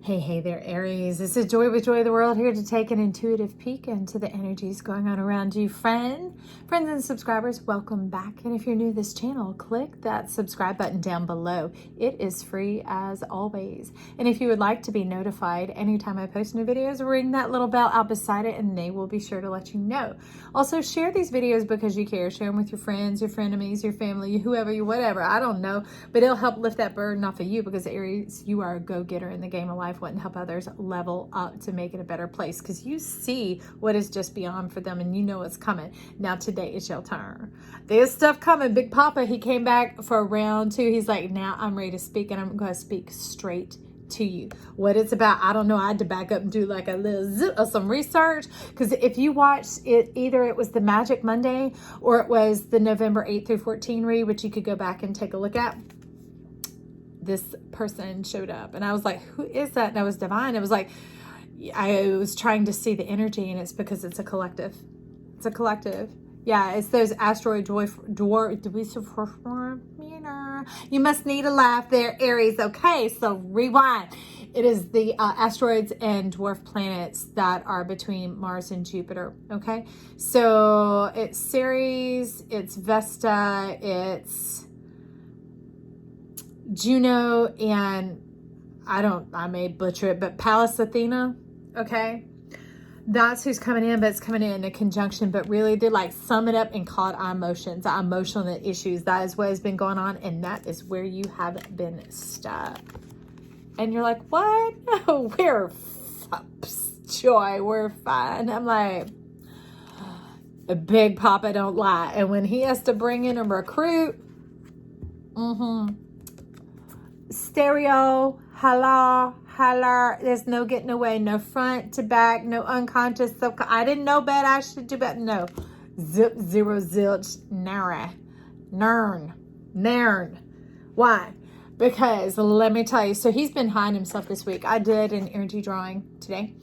Hey there, Aries. This is Joy with Joy of the World, here to take an intuitive peek into the energies going on around you. Friends and subscribers, welcome back. And if you're new to this channel, click that subscribe button down below. It is free as always. And if you would like to be notified anytime I post new videos, ring that little bell out beside it and they will be sure to let you know. Also, share these videos because you care. Share them with your friends, your frenemies, your family, whoever, you whatever. I don't know. But it'll help lift that burden off of you because, Aries, you are a go-getter in the game of life. And help others level up to make it a better place, because you see what is just beyond for them and you know what's coming. Now today is your turn. There's stuff coming. Big Papa, he came back for round 2. He's like, now I'm ready to speak, and I'm going to speak straight to you. What it's about, I don't know. I had to back up and do like a little some research, because if you watched it, either it was the Magic Monday or it was the November 8 through 14 read, which you could go back and take a look at. This person showed up and I was like, who is that? And I was divine. It was like, I was trying to see the energy, and it's because it's a collective. It's a collective. Yeah, it's those asteroid you must need a laugh there, Aries. Okay, so rewind. It is the asteroids and dwarf planets that are between Mars and Jupiter. Okay, so it's Ceres, it's Vesta, it's Juno, and I may butcher it, but Pallas Athena, okay? That's who's coming in, but it's coming in a conjunction, but really they're like, sum it up and call it our emotions, our emotional issues. That is what has been going on, and that is where you have been stuck. And you're like, what? No, we're Joy, we're fine. I'm like, Big Papa don't lie. And when he has to bring in a recruit, stereo, holla, there's no getting away, no front to back, no unconscious. So I didn't know bad, I should do better. No, zip, zero, zilch, nara, nern. Why? Because let me tell you, so he's been hiding himself this week. I did an energy drawing today,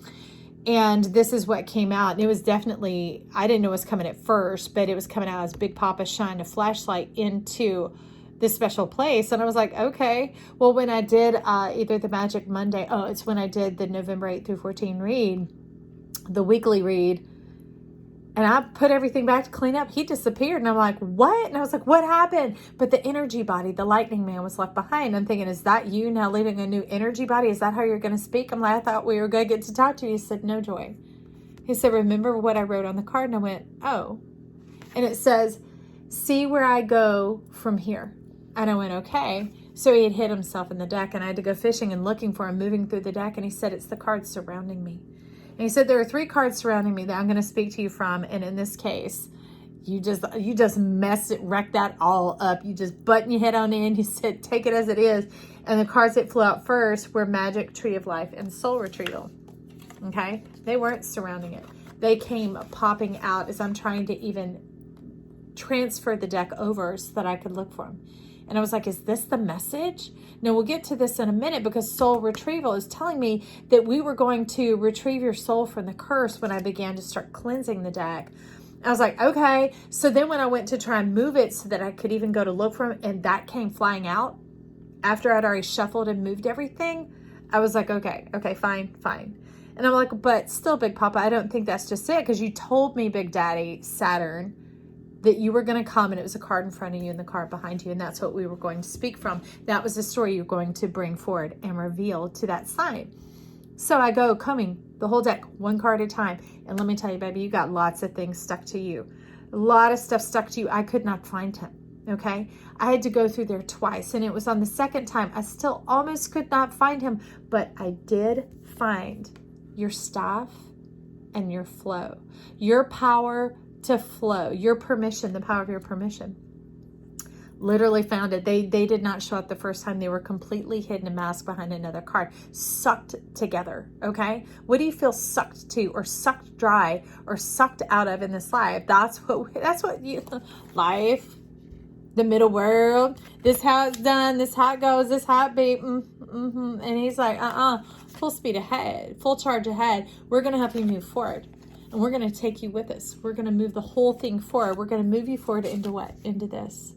and this is what came out. And it was definitely, I didn't know it was coming at first, but it was coming out as Big Papa shined a flashlight into this special place. And I was like, okay. Well, when I did either the Magic Monday, it's when I did the November 8 through 14 read, the weekly read, and I put everything back to clean up, he disappeared. And I'm like, what? And I was like, what happened? But the energy body, the lightning man, was left behind. I'm thinking, is that you now leaving a new energy body? Is that how you're going to speak? I'm like, I thought we were going to get to talk to you. He said, no, Joy. He said, remember what I wrote on the card? And I went, oh. And it says, see where I go from here. And I went, okay. So he had hit himself in the deck, and I had to go fishing and looking for him, moving through the deck. And he said, it's the cards surrounding me. And he said, there are 3 cards surrounding me that I'm going to speak to you from. And in this case, you just wreck that all up. You just button your head on in. He said, take it as it is. And the cards that flew out first were Magic, Tree of Life, and Soul Retrieval. Okay. They weren't surrounding it. They came popping out as I'm trying to even transfer the deck over so that I could look for them. And I was like, is this the message? Now, we'll get to this in a minute, because soul retrieval is telling me that we were going to retrieve your soul from the curse when I began to start cleansing the deck. I was like, okay. So then when I went to try and move it so that I could even go to look for him, and that came flying out after I'd already shuffled and moved everything, I was like, okay, fine. And I'm like, but still, Big Papa, I don't think that's just it, because you told me, Big Daddy Saturn, that you were going to come, and it was a card in front of you and the card behind you, and that's what we were going to speak from. That was the story you're going to bring forward and reveal to that sign. So I go combing the whole deck, 1 card at a time, and let me tell you, baby, you got lots of things stuck to you. A lot of stuff stuck to you. I could not find him, okay? I had to go through there twice, and it was on the second time. I still almost could not find him, but I did find your staff and your flow, your power to flow, your permission, the power of your permission. Literally found it. They did not show up the first time. They were completely hidden and masked behind another card, sucked together. Okay, what do you feel sucked to, or sucked dry, or sucked out of in this life? That's what you life, the middle world. This how it's done. This how it goes. This how it be. And he's like, full speed ahead, full charge ahead. We're gonna help you move forward. And we're going to take you with us. We're going to move the whole thing forward. We're going to move you forward into what? Into this.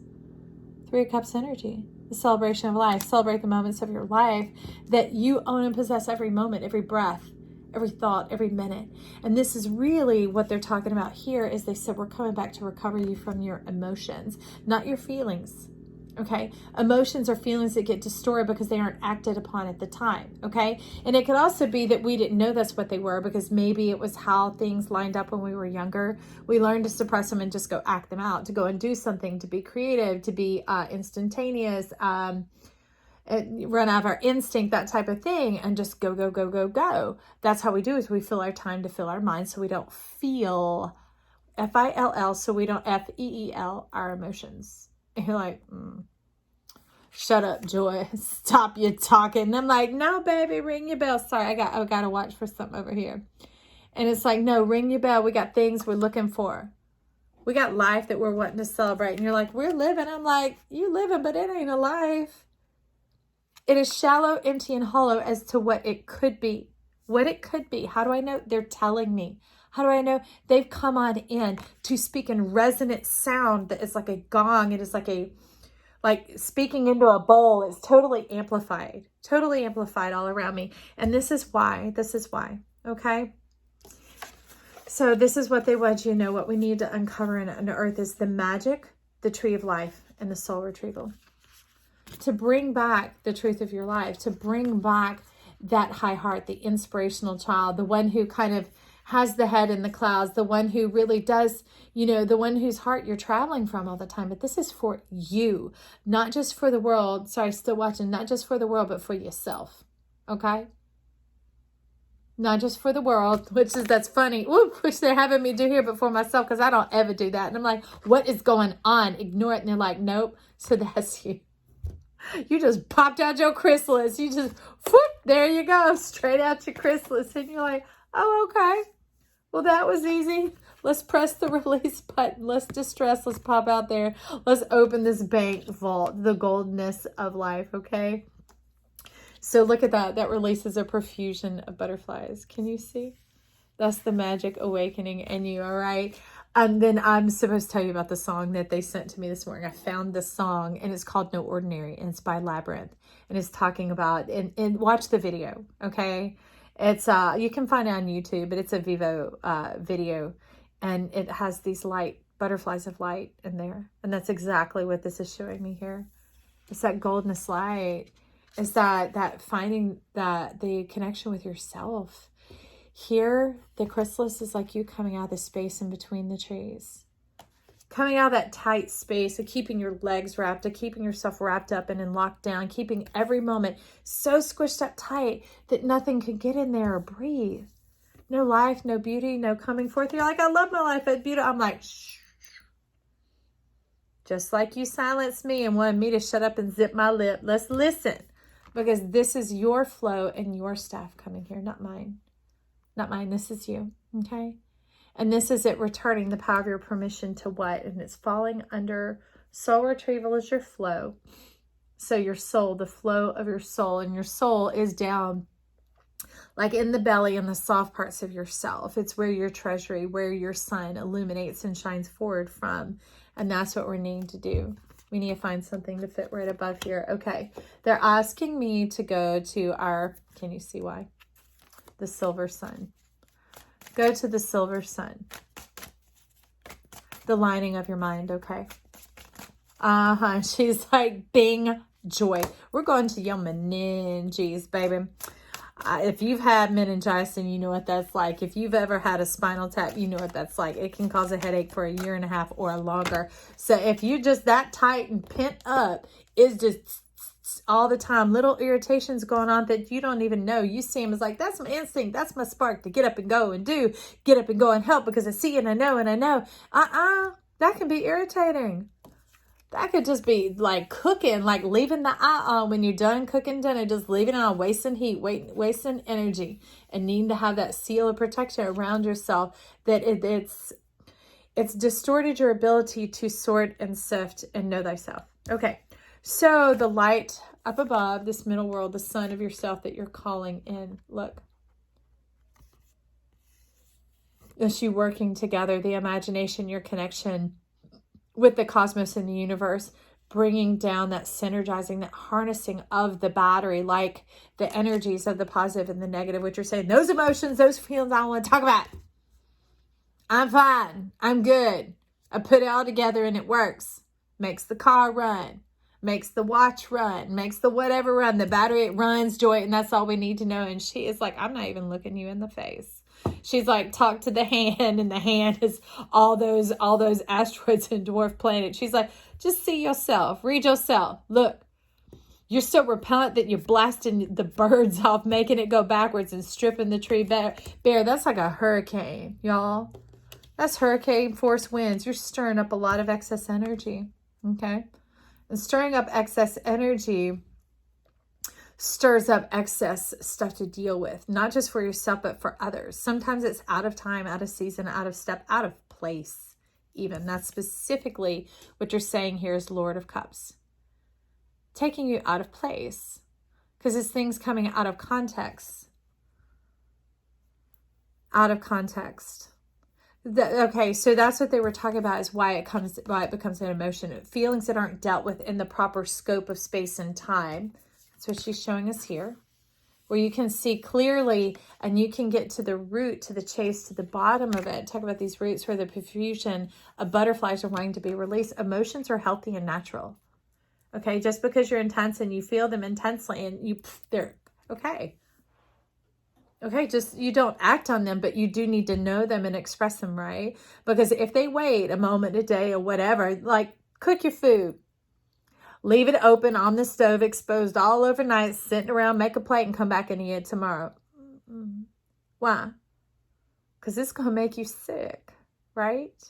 3 of Cups energy. the celebration of life. Celebrate the moments of your life that you own and possess every moment, every breath, every thought, every minute. And this is really what they're talking about here is they said, we're coming back to recover you from your emotions, not your feelings. Okay. Emotions are feelings that get distorted because they aren't acted upon at the time. Okay. And it could also be that we didn't know that's what they were because maybe it was how things lined up when we were younger. We learned to suppress them and just go act them out, to go and do something, to be creative, to be instantaneous, run out of our instinct, that type of thing, and just go, go, go, go, go. That's how we do is we fill our time to fill our mind so we don't feel F-I-L-L, so we don't F-E-E-L our emotions. And you're like, shut up, Joy. Stop you talking. And I'm like, no, baby, ring your bell. Sorry, I got to watch for something over here. And it's like, no, ring your bell. We got things we're looking for. We got life that we're wanting to celebrate. And you're like, we're living. I'm like, you living, but it ain't a life. It is shallow, empty, and hollow as to what it could be. What it could be. How do I know? They're telling me. How do I know? They've come on in to speak in resonant sound that is like a gong. It is like speaking into a bowl. It's totally amplified all around me. And this is why. Okay. So this is what they want you to know. What we need to uncover and unearth is the magic, the tree of life, and the soul retrieval. To bring back the truth of your life, to bring back that high heart, the inspirational child, the one who kind of has the head in the clouds, the one who really does, the one whose heart you're traveling from all the time. But this is for you, not just for the world. Sorry, still watching, not just for the world, but for yourself. Okay? Not just for the world, that's funny. Ooh, which they're having me do here, but for myself, because I don't ever do that. And I'm like, what is going on? Ignore it. And they're like, nope. So that's you. You just popped out your chrysalis. You just, whoop, there you go. Straight out your chrysalis. And you're like, oh, okay. Well, that was easy. Let's press the release button. Let's distress. Let's pop out there. Let's open this bank vault, the goldness of life, okay? So look at that. That releases a profusion of butterflies. Can you see? That's the magic awakening in you, all right? And then I'm supposed to tell you about the song that they sent to me this morning. I found this song, and it's called No Ordinary, and it's by Labyrinth. And it's talking about, and watch the video, okay? It's you can find it on YouTube, but it's a Vivo video, and it has these butterflies of light in there. And that's exactly what this is showing me here. It's that goldness light. It's that finding the connection with yourself. Here, the chrysalis is like you coming out of the space in between the trees. Coming out of that tight space of keeping your legs wrapped, of keeping yourself wrapped up and in lockdown, keeping every moment so squished up tight that nothing can get in there or breathe. No life, no beauty, no coming forth. You're like, I love my life, but beauty. I'm like, shh. Just like you silenced me and wanted me to shut up and zip my lip. Let's listen. Because this is your flow and your staff coming here, not mine. Not mine. This is you. Okay? And this is it returning the power of your permission to what? And it's falling under soul retrieval is your flow. So your soul, the flow of your soul, and your soul is down like in the belly and the soft parts of yourself. It's where your treasury, where your sun illuminates and shines forward from. And that's what we're needing to do. We need to find something to fit right above here. Okay. They're asking me to go to our, can you see why? The silver sun. Go to the silver sun. The lining of your mind, okay? She's like, bing, joy. We're going to your meninges, baby. If you've had meningitis, then you know what that's like. If you've ever had a spinal tap, you know what that's like. It can cause a headache for 1.5 years or longer. So if you're just that tight and pent up, it's just all the time, little irritations going on that you don't even know. You see them as like, that's my instinct. That's my spark to get up and go and do. Get up and go and help because I see and I know and I know. That can be irritating. That could just be like cooking, like leaving the eye on when you're done cooking dinner, just leaving it on, wasting heat, wasting energy, and needing to have that seal of protection around yourself that it's distorted your ability to sort and sift and know thyself. Okay, so the light up above, this middle world, the sun of yourself that you're calling in, look. Is you working together, the imagination, your connection with the cosmos and the universe, bringing down that synergizing, that harnessing of the battery, like the energies of the positive and the negative, which you're saying, those emotions, those feelings, I don't want to talk about. I'm fine. I'm good. I put it all together and it works. Makes the car run. Makes the watch run. Makes the whatever run. The battery, it runs, Joy, and that's all we need to know. And she is like, I'm not even looking you in the face. She's like, talk to the hand, and the hand is all those asteroids and dwarf planets. She's like, just see yourself. Read yourself. Look. You're so repellent that you're blasting the birds off, making it go backwards and stripping the tree bare. That's like a hurricane, y'all. That's hurricane force winds. You're stirring up a lot of excess energy, okay? And stirring up excess energy stirs up excess stuff to deal with, not just for yourself, but for others. Sometimes it's out of time, out of season, out of step, out of place even. That's specifically what you're saying here is Lord of Cups. Taking you out of place because it's things coming out of context. Out of context. Okay, so that's what they were talking about is why it becomes an emotion. Feelings that aren't dealt with in the proper scope of space and time. That's what she's showing us here. Where you can see clearly and you can get to the root, to the chase, to the bottom of it. Talk about these roots where the profusion of butterflies are wanting to be released. Emotions are healthy and natural. Okay, just because you're intense and you feel them intensely and they're okay. Okay, just you don't act on them, but you do need to know them and express them, right? Because if they wait a moment a day or whatever, like cook your food, leave it open on the stove, exposed all overnight, sitting around, make a plate and come back and eat it tomorrow. Why? Because it's going to make you sick, right?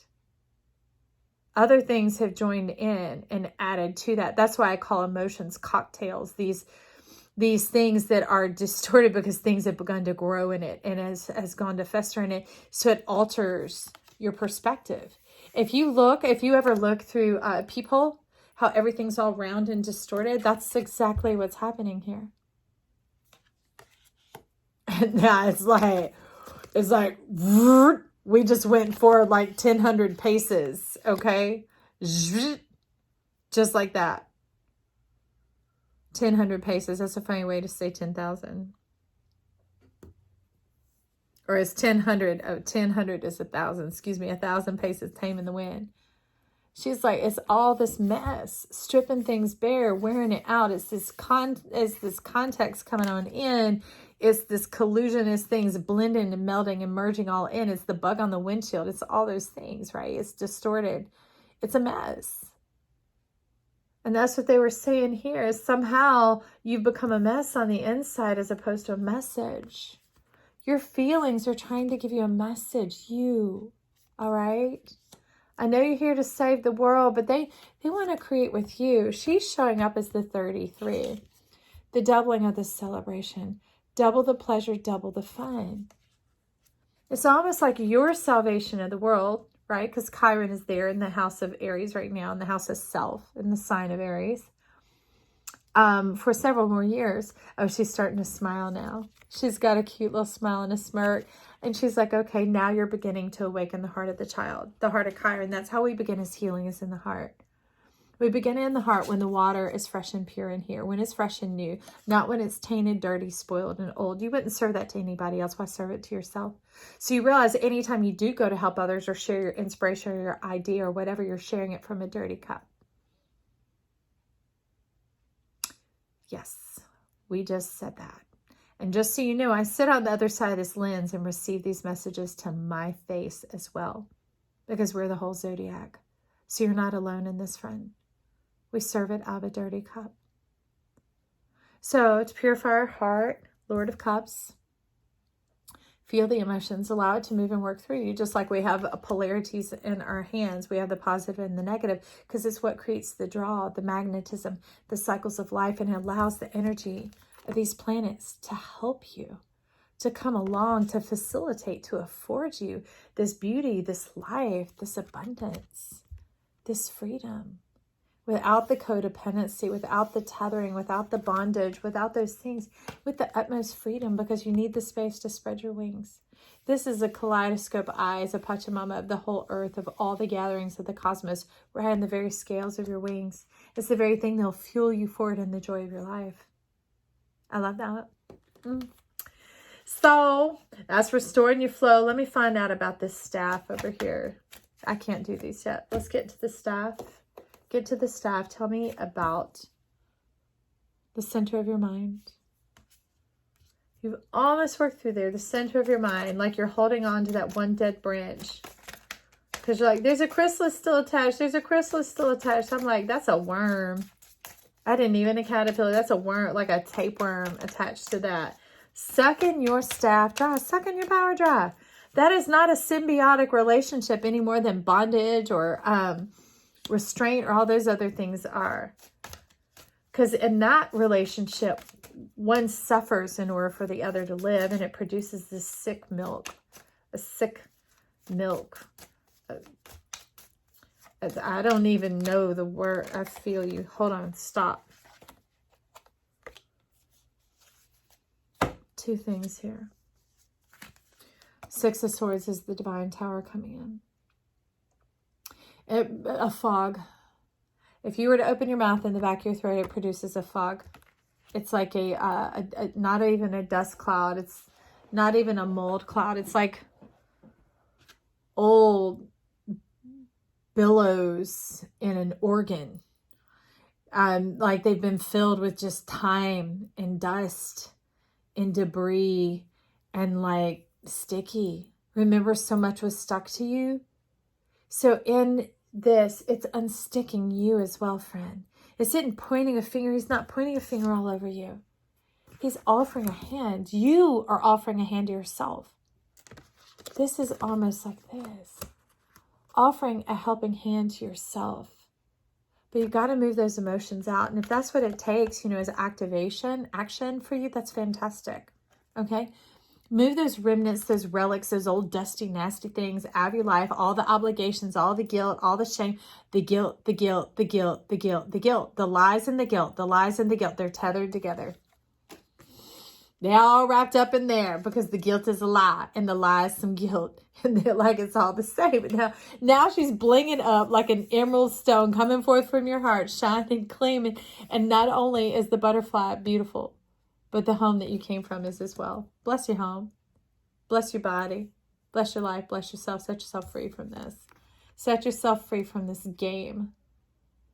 Other things have joined in and added to that. That's why I call emotions cocktails. These things that are distorted because things have begun to grow in it and has gone to fester in it. So it alters your perspective. If you ever look through people, how everything's all round and distorted, that's exactly what's happening here. And now it's like, we just went forward like 1,000 paces, okay? Just like that. 1,000 paces. That's a funny way to say 10,000. Or is 1,000, 1,000 is 1,000. Excuse me, 1,000 paces taming the wind. She's like, it's all this mess, stripping things bare, wearing it out. It's this context coming on in. It's this collusion, it's things blending and melding and merging all in. It's the bug on the windshield. It's all those things, right? It's distorted. It's a mess. And that's what they were saying here is somehow you've become a mess on the inside as opposed to a message. Your feelings are trying to give you a message, all right? I know you're here to save the world, but they want to create with you. She's showing up as the 33, the doubling of the celebration. Double the pleasure, double the fun. It's almost like your salvation of the world, right? Because Chiron is there in the house of Aries right now, in the house of self, in the sign of Aries, for several more years. Oh, she's starting to smile now. She's got a cute little smile and a smirk. And she's like, okay, now you're beginning to awaken the heart of the child, the heart of Chiron. That's how we begin his healing, is in the heart. We begin in the heart when the water is fresh and pure in here, when it's fresh and new, not when it's tainted, dirty, spoiled, and old. You wouldn't serve that to anybody else. Why serve it to yourself? So you realize anytime you do go to help others or share your inspiration or your idea or whatever, you're sharing it from a dirty cup. Yes, we just said that. And just so you know, I sit on the other side of this lens and receive these messages to my face as well, because we're the whole zodiac. So you're not alone in this, friend. We serve it out of a dirty cup. So to purify our heart, Lord of Cups, feel the emotions, allow it to move and work through you, just like we have polarities in our hands. We have the positive and the negative, because it's what creates the draw, the magnetism, the cycles of life, and it allows the energy of these planets to help you, to come along, to facilitate, to afford you this beauty, this life, this abundance, this freedom. without the codependency, without the tethering, without the bondage, without those things, with the utmost freedom, because you need the space to spread your wings. This is a kaleidoscope eye, as a Pachamama of the whole earth, of all the gatherings of the cosmos, right on the very scales of your wings. It's the very thing that'll fuel you forward in the joy of your life. I love that. So that's restoring your flow. Let me find out about this staff over here. I can't do these yet. Let's get to the staff. Get to the staff. Tell me about the center of your mind. You've almost worked through there. The center of your mind, like you're holding on to that one dead branch. Because you're like, there's a chrysalis still attached. There's a chrysalis still attached. I'm like, that's a worm. I didn't even a caterpillar. That's a worm, like a tapeworm attached to that. Sucking your staff dry. Sucking your power dry. That is not a symbiotic relationship any more than bondage or restraint or all those other things are. Because in that relationship, one suffers in order for the other to live, and it produces this sick milk. A sick milk. I don't even know the word. I feel you. Hold on. Stop. Two things here. Six of Swords is the Divine Tower coming in. A fog. If you were to open your mouth in the back of your throat, it produces a fog. It's like a not even a dust cloud. It's not even a mold cloud. It's like old billows in an organ. Like they've been filled with just time and dust and debris and like sticky. Remember, so much was stuck to you. So in this, it's unsticking you as well, friend. It's not pointing a finger. He's not pointing a finger all over you. He's offering a hand. You are offering a hand to yourself. This is almost like this. Offering a helping hand to yourself. But you've got to move those emotions out. And if that's what it takes, you know, as action for you, that's fantastic. Okay? Move those remnants, those relics, those old dusty, nasty things out of your life. All the obligations, all the guilt, all the shame, the guilt, the guilt, the guilt, the guilt, the guilt, the lies and the guilt, the lies and the guilt. They're tethered together. They're all wrapped up in there because the guilt is a lie and the lie is some guilt. And they're like, it's all the same. And now she's blinging up like an emerald stone coming forth from your heart, shining, gleaming. And not only is the butterfly beautiful, but the home that you came from is as well. Bless your home. Bless your body. Bless your life. Bless yourself. Set yourself free from this. Set yourself free from this game.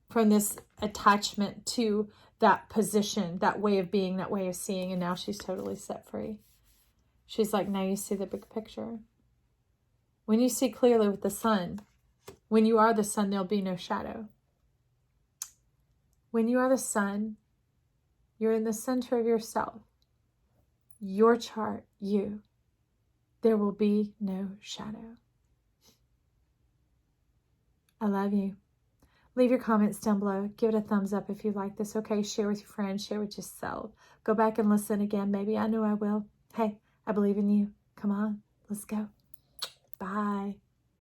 From this attachment to that position, that way of being, that way of seeing. And now she's totally set free. She's like, now you see the big picture. When you see clearly with the sun, when you are the sun, there'll be no shadow. When you are the sun, you're in the center of yourself. Your chart, you. There will be no shadow. I love you. Leave your comments down below. Give it a thumbs up if you like this. Okay, share with your friends. Share with yourself. Go back and listen again. Maybe I know I will. Hey, I believe in you. Come on, let's go. Bye.